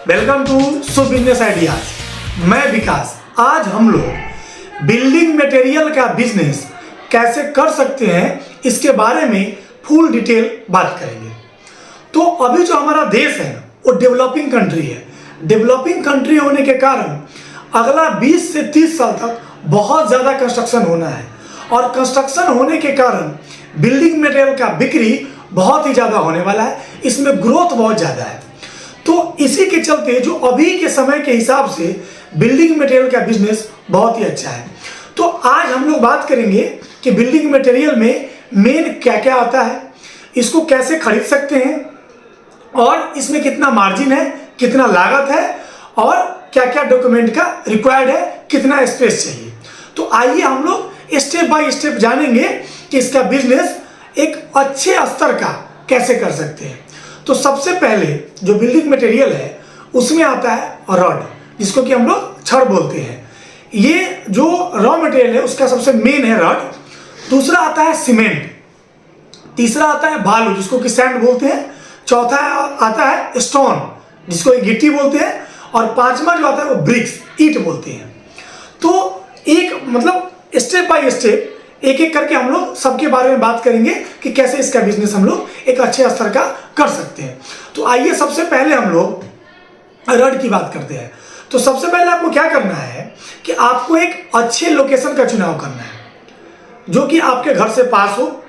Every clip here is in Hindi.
Welcome to so business ideas. मैं विकास। आज हम लोग बिल्डिंग मटेरियल का बिजनेस कैसे कर सकते हैं इसके बारे में फुल डिटेल बात करेंगे। तो अभी जो हमारा देश है वो डेवलपिंग कंट्री है। डेवलपिंग कंट्री होने के कारण अगला 20 से 30 साल तक बहुत ज़्यादा कंस्ट्रक्शन होना है और कंस्ट्रक्शन होने के कारण बिल्डिंग मटेरियल का बिक्री बहुत ही ज़्यादा होने वाला है। इसमें ग्रोथ बहुत ज़्यादा है। तो इसी के चलते जो अभी के समय के हिसाब से बिल्डिंग मटेरियल का बिजनेस बहुत ही अच्छा है। तो आज हम लोग बात करेंगे कि बिल्डिंग मटेरियल में मेन क्या क्या आता है, इसको कैसे खरीद सकते हैं और इसमें कितना मार्जिन है, कितना लागत है और क्या क्या डॉक्यूमेंट का रिक्वायर्ड है, कितना स्पेस चाहिए। तो आइए हम लोग स्टेप बाय स्टेप जानेंगे कि इसका बिजनेस एक अच्छे स्तर का कैसे कर सकते हैं। तो सबसे पहले जो बिल्डिंग मटेरियल है उसमें आता है रॉड, जिसको कि हम लोग छड़ बोलते हैं। ये जो रॉ मटेरियल है उसका सबसे मेन है रॉड। दूसरा आता है सीमेंट, तीसरा आता है बालू जिसको कि सैंड बोलते हैं, चौथा आता है स्टोन जिसको गिट्टी बोलते हैं और पांचवा जो आता है वो ब्रिक्स ईंट बोलते हैं। तो एक मतलब स्टेप बाय स्टेप एक एक करके हम लोग सबके बारे में बात करेंगे कि कैसे इसका बिजनेस हम लोग एक अच्छे स्तर का कर सकते हैं। तो आइए सबसे पहले हम लोग रॉड की बात करते हैं। तो सबसे पहले आपको क्या करना है कि आपको एक अच्छे लोकेशन का चुनाव करना है जो कि आपके घर से पास हो,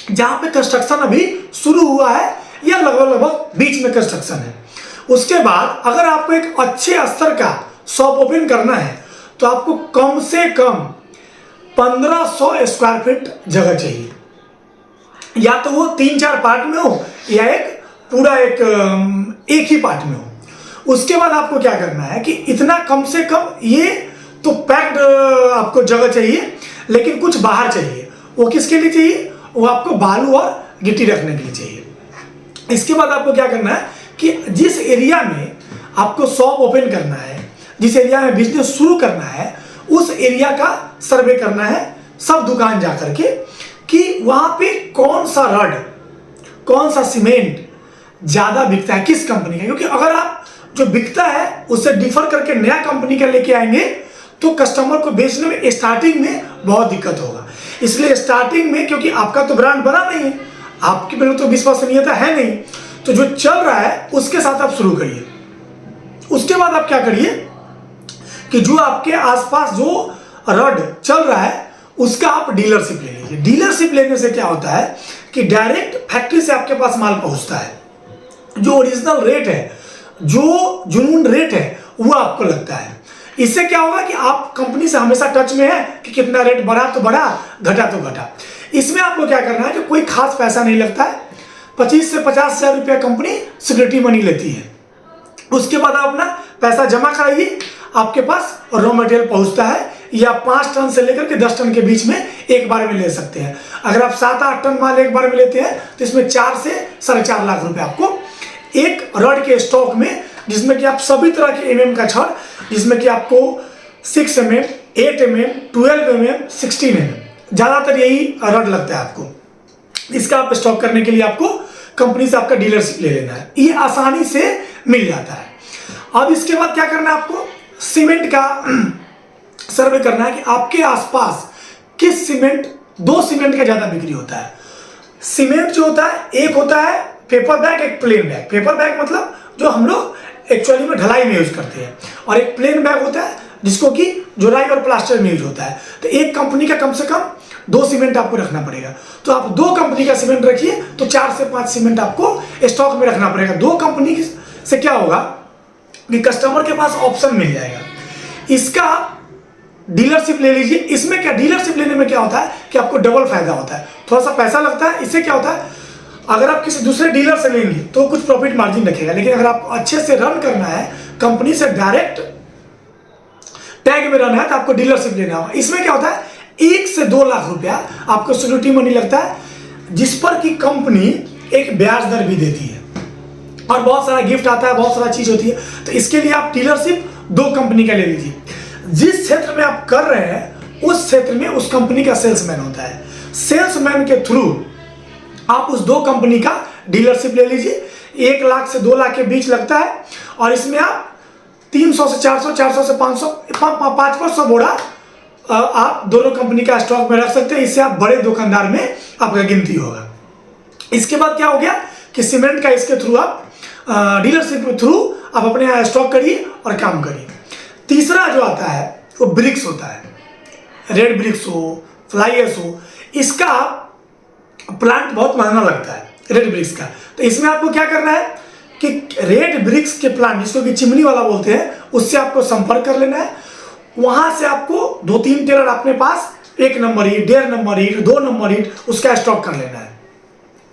जहां पे कंस्ट्रक्शन अभी शुरू हुआ है या लगभग बीच में कंस्ट्रक्शन है। उसके बाद अगर आपको एक अच्छे स्तर का शॉप ओपन करना है तो आपको कम से कम 1500 स्क्वायर फीट जगह चाहिए, या तो वो 3-4 पार्ट में हो या एक ही पार्ट में हो। उसके बाद आपको क्या करना है कि इतना कम से कम ये तो पैक्ड आपको जगह चाहिए, लेकिन कुछ बाहर चाहिए। वो किसके लिए चाहिए? वो आपको बालू और गिट्टी रखने के लिए चाहिए। इसके बाद आपको क्या करना है कि जिस एरिया में आपको शॉप ओपन करना है, जिस एरिया में बिजनेस शुरू करना है, उस एरिया का सर्वे करना है सब दुकान जा करके कि वहां पे कौन सा रॉड, कौन सा सीमेंट ज्यादा बिकता है, किस कंपनी का। क्योंकि अगर आप जो बिकता है उससे डिफर करके नया कंपनी का लेके आएंगे तो कस्टमर को बेचने में स्टार्टिंग में बहुत दिक्कत होगा। इसलिए स्टार्टिंग में, क्योंकि आपका तो ब्रांड बना नहीं है, आपकी पहले तो विश्वसनीयता है नहीं, तो जो चल रहा है उसके साथ आप शुरू करिए। उसके बाद आप क्या करिए कि जो आपके आसपास जो रॉड चल रहा है उसका आप डीलरशिप ले लीजिए। डीलरशिप लेने से क्या होता है कि डायरेक्ट फैक्ट्री से आपके पास माल पहुंचता है, जो ओरिजिनल रेट है, जो जुनून रेट है वो आपको लगता है। इससे क्या होगा कि आप कंपनी से हमेशा टच में है कि कितना रेट बढ़ा तो बढ़ा, घटा तो घटा। इसमें आपको क्या करना है कि कोई खास पैसा नहीं लगता है। 25 से 50 हजार रुपया कंपनी सिक्योरिटी मनी लेती है। उसके बाद आप अपना पैसा जमा कराइए, आपके पास रॉ मटेरियल पहुंचता है, या 5 टन से लेकर के 10 टन के बीच में एक बार में ले सकते हैं। अगर आप 7-8 टन माल एक बार में लेते हैं तो इसमें 4 से 4.5 लाख रुपए आपको एक रॉड के स्टॉक में, जिसमें कि आप सभी तरह के एमएम का छड़, जिसमें कि आपको 6 mm, 8 mm, 12 mm, 16 mm, ज्यादातर यही रॉड लगता है आपको। इसका आप स्टॉक करने के लिए आपको कंपनी से आपका डीलरशिप ले लेना है, ये आसानी से मिल जाता है। अब इसके बाद क्या करना है, आपको सीमेंट का सर्वे करना है कि आपके आसपास किस सीमेंट, 2 सीमेंट का ज्यादा बिक्री होता है। सीमेंट जो होता है, एक होता है पेपर बैग, एक प्लेन बैग। पेपर बैग मतलब जो हम लोग एक्चुअली में ढलाई में यूज करते हैं, और एक प्लेन बैग होता है जिसको कि जोड़ाई और प्लास्टर में यूज होता है। तो एक कंपनी का कम से कम 2 सीमेंट आपको रखना पड़ेगा। तो आप 2 कंपनी का सीमेंट रखिए तो 4 से 5 सीमेंट आपको स्टॉक में रखना पड़ेगा। 2 कंपनी से क्या होगा कि कस्टमर के पास ऑप्शन मिल जाएगा। इसका डीलरशिप ले लीजिए। इसमें क्या, डीलरशिप लेने में क्या होता है कि आपको डबल फायदा होता है। थोड़ा सा पैसा लगता है, इससे क्या होता है अगर आप किसी दूसरे डीलर से लेंगे तो कुछ प्रॉफिट मार्जिन रखेगा, लेकिन अगर आपको अच्छे से रन करना है, कंपनी से डायरेक्ट टैग में रहना है, तो आपको डीलरशिप लेना होगा। इसमें क्या होता है 1 से 2 लाख रुपया आपको सिक्योरिटी मनी लगता है, जिस पर कि कंपनी एक ब्याज दर भी देती है और बहुत सारा गिफ्ट आता है, बहुत सारा चीज होती है। तो इसके लिए आप डीलरशिप 2 कंपनी का ले लीजिए। जिस क्षेत्र में आप कर रहे हैं उस क्षेत्र में उस कंपनी का सेल्समैन होता है। सेल्समैन के थ्रू आप उस 2 कंपनी का डीलरशिप ले लीजिए। 1 लाख से 2 लाख के बीच लगता है और इसमें आप 300 से 400, 400 से 500, 500 बोरा आप दोनों कंपनी का स्टॉक में रख सकते हैं। इससे आप बड़े दुकानदार में आपका गिनती होगा। इसके बाद क्या हो गया कि सीमेंट का इसके थ्रू आप डीलरशिप के थ्रू आप अपने यहाँ स्टॉक करिए और काम करिए। तीसरा जो आता है वो ब्रिक्स होता है, रेड ब्रिक्स हो, फ्लाई ऐश हो। इसका प्लांट बहुत महंगा लगता है रेड ब्रिक्स का। तो इसमें आपको क्या करना है कि रेड ब्रिक्स के प्लांट, जिसको कि चिमनी वाला बोलते हैं, उससे आपको संपर्क कर लेना है। वहां से आपको 2-3 टेलर अपने पास 1 नंबर ईंट, 1.5 नंबर ईंट, 2 नंबर ईंट उसका स्टॉक कर लेना है।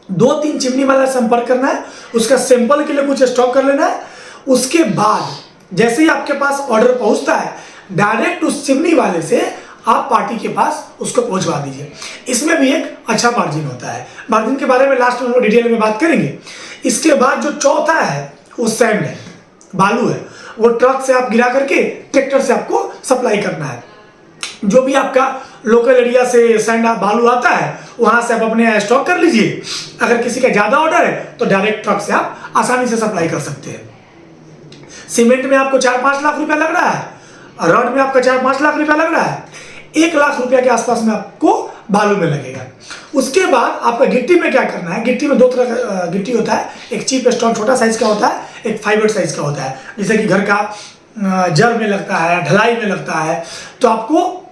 2-3 चिमनी वाला संपर्क करना है, उसका सैंपल के लिए कुछ स्टॉक कर लेना है। उसके बाद जैसे ही आपके पास ऑर्डर पहुंचता है, डायरेक्ट उस चिमनी वाले से आप पार्टी के पास उसको पहुंचवा दीजिए। इसमें भी एक अच्छा मार्जिन होता है। मार्जिन के बारे में लास्ट में हम लोग डिटेल में बात करेंगे। इसके बाद जो चौथा है वो सैंड है, बालू है। वो ट्रक से आप गिरा करके ट्रैक्टर से आपको सप्लाई करना है। जो भी आपका लोकल एरिया से सैंड बालू आता है वहां से आप अपने स्टॉक कर लीजिए। अगर किसी का ज्यादा ऑर्डर है तो डायरेक्ट ट्रक से आप आसानी से सप्लाई कर सकते हैं। सीमेंट में आपको 4-5 लाख रुपया लग रहा है, रॉड में आपका 4-5 लाख रुपया लग रहा है, 1 लाख रुपया के आसपास में आपको बालू में लगेगा। उसके बाद आपका गिट्टी में क्या करना है, गिट्टी में 2 तरह का गिट्टी होता है। एक चीप स्टोन छोटा साइज का होता है, एक फाइबर साइज का होता है, जैसे कि घर का जड़ में लगता है, ढलाई में लगता है। तो आपको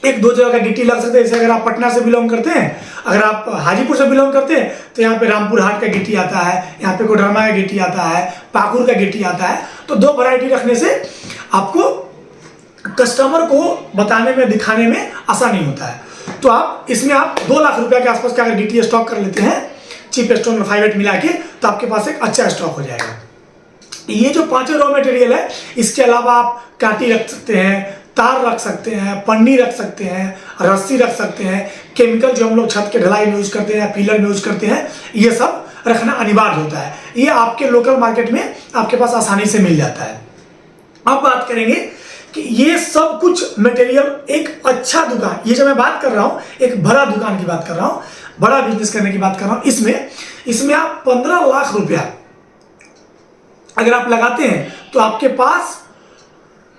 1-2 जगह का गिट्टी लग सकता है। जैसे अगर आप पटना से बिलोंग करते हैं, अगर आप हाजीपुर से बिलोंग करते हैं तो यहाँ पे रामपुर हाट का गिट्टी आता है, यहाँ पे कोडरमा का गिट्टी आता है, पाकुर का गिट्टी आता है। तो 2 वैरायटी रखने से आपको कस्टमर को बताने में, दिखाने में आसानी होता है। तो आप इसमें आप 2 लाख रुपया के आसपास का अगर गिट्टी स्टॉक कर लेते हैं चीप स्टोन में 5 मिला के, तो आपके पास एक अच्छा स्टॉक हो जाएगा। ये जो 5 रॉ मटेरियल है, इसके अलावा आप कांटी रख सकते हैं, तार रख सकते हैं, पन्नी रख सकते हैं, रस्सी रख सकते हैं, केमिकल जो हम लोग छत के ढलाई में यूज करते हैं, पिलर में यूज करते हैं, ये सब रखना अनिवार्य होता है। ये आपके लोकल मार्केट में आपके पास आसानी से मिल जाता है। अब बात करेंगे कि ये सब कुछ मटेरियल एक अच्छा दुकान, ये जो मैं बात कर रहा हूँ एक बड़ा दुकान की बात कर रहा हूँ, बड़ा बिजनेस करने की बात कर रहा हूँ। इसमें आप 15 लाख रुपया अगर आप लगाते हैं तो आपके पास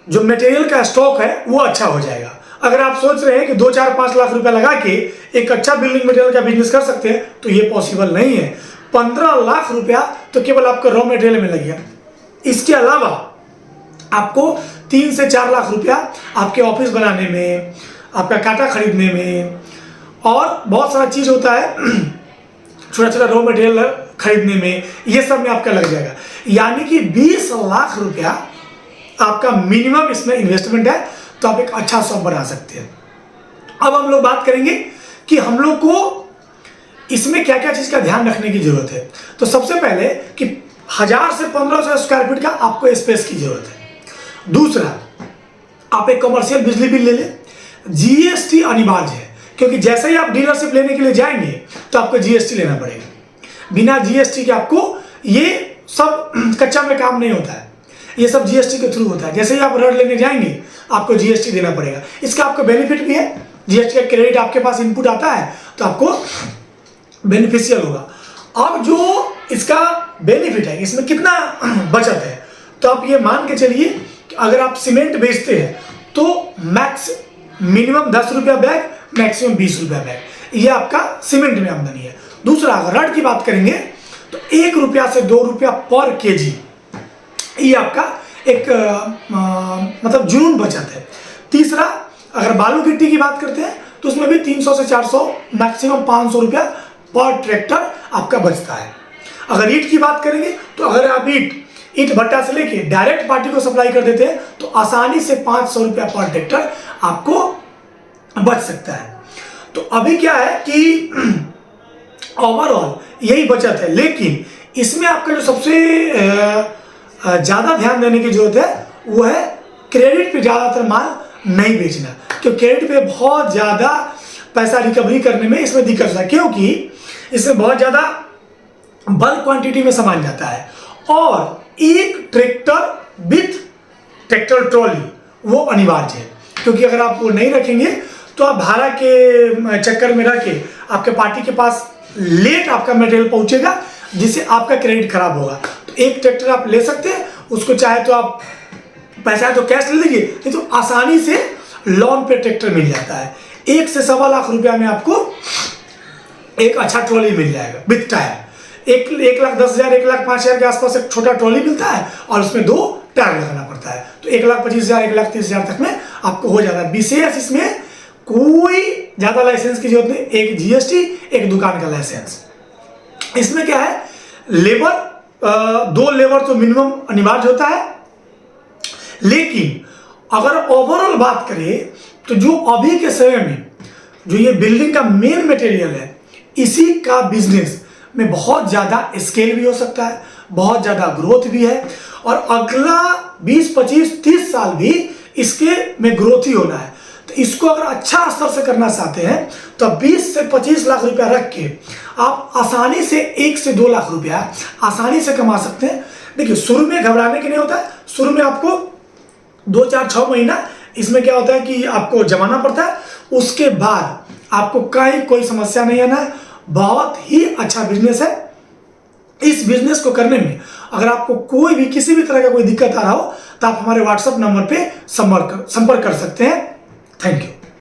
जो मटेरियल का स्टॉक है वो अच्छा हो जाएगा। अगर आप सोच रहे हैं कि 2-4-5 लाख रुपया लगा के एक अच्छा बिल्डिंग मटेरियल का बिजनेस कर सकते हैं, तो ये पॉसिबल नहीं है। 15 लाख रुपया तो केवल आपका रॉ मटेरियल में लग गया। इसके अलावा आपको 3 से 4 लाख रुपया आपके ऑफिस बनाने में, आपका कांटा खरीदने में, और बहुत सारा चीज होता है छोटा छोटा रॉ मटेरियल खरीदने में, ये सब में आपका लग जाएगा। यानी कि 20 लाख रुपया आपका मिनिमम इसमें इन्वेस्टमेंट है, तो आप एक अच्छा शॉप बना सकते हैं। अब हम लोग बात करेंगे कि हम लोग को इसमें क्या क्या चीज का ध्यान रखने की जरूरत है। तो सबसे पहले कि 1000 से 1500 स्क्वायर फीट का आपको स्पेस की जरूरत है। दूसरा, आप एक कमर्शियल बिजली बिल ले लें। जीएसटी अनिवार्य है, क्योंकि जैसे ही आप डीलरशिप लेने के लिए जाएंगे तो आपको जीएसटी लेना पड़ेगा। बिना जीएसटी के आपको ये सब कच्चा में काम नहीं होता है, ये सब जीएसटी के थ्रू होता है। जैसे ही आप रॉड लेने जाएंगे आपको जीएसटी देना पड़ेगा। इसका आपको बेनिफिट भी है, जीएसटी का क्रेडिट आपके पास इनपुट आता है तो आपको बेनिफिशियल होगा। अब जो इसका बेनिफिट है, इसमें कितना बचत है, तो आप ये मान के चलिए कि अगर आप सीमेंट बेचते हैं तो मिनिमम 10 रुपया बैग, मैक्सिमम 20 रुपया बैग, ये आपका सीमेंट में आमदनी है। दूसरा, अगर रॉड की बात करेंगे तो 1 रुपया से 2 रुपया पर केजी, ये आपका एक मतलब जुनून बचत है। तीसरा, अगर बालू गिट्टी की बात करते हैं तो उसमें भी 300 से 400, मैक्सिमम 500 रुपया पर ट्रैक्टर आपका बचता है। अगर ईंट की बात करेंगे तो अगर आप ईंट भट्टा से लेके डायरेक्ट पार्टी को सप्लाई कर देते हैं तो आसानी से 500 रुपया पर ट्रैक्टर आपको बच सकता है। तो अभी क्या है कि ओवरऑल यही बचत है, लेकिन इसमें आपका जो सबसे ज्यादा ध्यान देने की जरूरत है वो है क्रेडिट पे ज्यादातर माल नहीं बेचना, क्योंकि क्रेडिट पे बहुत ज्यादा पैसा रिकवरी करने में इसमें दिक्कत होता है, क्योंकि इसमें बहुत ज्यादा बल्क क्वांटिटी में सामान जाता है। और एक ट्रैक्टर विथ ट्रैक्टर ट्रॉली वो अनिवार्य है, क्योंकि अगर आप वो नहीं रखेंगे तो आप भाड़ा के चक्कर में रह के आपके पार्टी के पास लेट आपका मटेरियल पहुंचेगा, जिससे आपका क्रेडिट खराब होगा। तो एक ट्रैक्टर आप ले सकते हैं, उसको चाहे तो आप पैसा है तो कैश ले लीजिए, नहीं तो आसानी से लोन पे ट्रैक्टर मिल जाता है। 1 से 1.25 लाख रुपया में आपको एक अच्छा ट्रॉली मिल जाएगा विथ टायर। 1,10,000 1,05,000 के आसपास एक छोटा ट्रॉली मिलता है और उसमें 2 टायर लगाना पड़ता है, तो 1,25,000 1,30,000 तक में आपको हो जाता है। विशेष इसमें कोई ज़्यादा लाइसेंस की जरूरत नहीं, एक जीएसटी, एक दुकान का लाइसेंस। इसमें क्या है, लेबर 2 लेबर तो मिनिमम अनिवार्य होता है। लेकिन अगर ओवरऑल बात करें तो जो अभी के समय में जो ये बिल्डिंग का मेन मटेरियल है, इसी का बिजनेस में बहुत ज़्यादा स्केल भी हो सकता है, बहुत ज़्यादा ग्रोथ भी है, और अगला 20, 25, 30 साल भी इसके में ग्रोथ ही होना है। तो इसको अगर अच्छा स्तर से करना चाहते हैं तो 20 से 25 लाख रुपया रख के आप आसानी से 1 से 2 लाख रुपया आसानी से कमा सकते हैं। देखिए, शुरू में घबराने के नहीं होता है, शुरू में आपको 2, 4, 6 महीना इसमें क्या होता है कि आपको जमाना पड़ता है, उसके बाद आपको कोई समस्या नहीं आना है। बहुत ही अच्छा बिजनेस है। इस बिजनेस को करने में अगर आपको कोई भी किसी भी तरह का कोई दिक्कत आ रहा हो तो आप हमारे व्हाट्सएप नंबर पे संपर्क कर सकते हैं। Thank you.